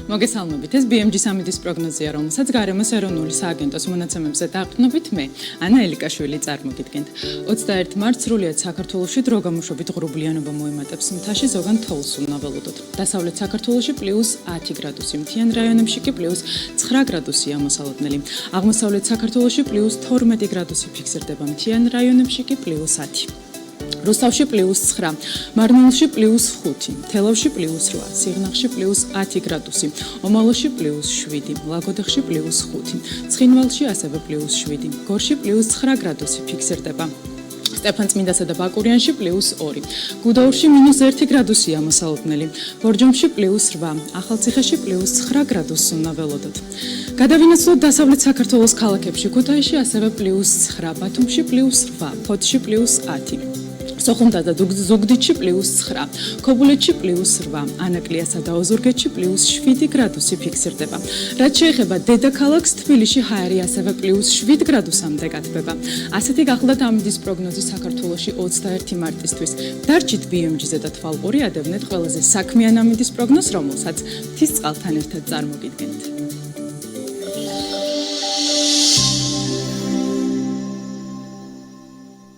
მოგესალმებით, ეს BMG სამედის პროგნოზია, რომელსაც გარემოს ეროვნული სააგენტოს მონაცემებზე დაყრდნობით მე, ანა ელიკაშვილი წარმოგიდგენთ. 21 მარტს სრულიად საქართველოში დროგამუშობით ღრუბლიანობა მოემატებს მთაში, ზოგან თოვლს უნაველოდოთ. დასავლეთ საქართველოში +10 გრადუსი, მთიან რაიონებში კი +9 გრადუსია მოსალოდნელი. აღმოსავლეთ საქართველოში +12 გრადუსი ფიქსირდება, მთიან რაიონებში კი +10. რუსთავში +9, მარნეულში +5, თელავში +8, სიღნაღში +10 გრადუსი, ომალოში +7, ლაგოდეხში +5, ცხინვალში ასევე +7, გორში +9 გრადუსი ფიქსირდება. სტეფანწმინდასა და ბაკურიანში +2, გუდაურში -1 გრადუსია მოსალოდნელი, ბორჯომში +8, ახალციხეში +9 გრადუსს უნაველოდოთ. გადავინაცვლოთ დასავლეთ საქართველოს ქალაქებში, ქუთაისში ასევე +9, ბათუმში +8, ფოთში +10. სოხუმსა და ზუგდიდში +9, ქობულეთში +8, ანაკლიასა და ოზურგეთში +7 გრადუსი ფიქსირდება. რაც შეეხება დედაქალაქს, თბილისში ჰაერი ასევე +7 გრადუსამდე გათბება. ასეთი გახლდათ ამიდის პროგნოზი საქართველოში 21 მარტისთვის. დარჩით BMG-ზე და თვალყური ადევნეთ ყველაზე საქმიან ამიდის პროგნოზს, რომელსაც მთის წყალთან ერთად წარმოგიდგენთ.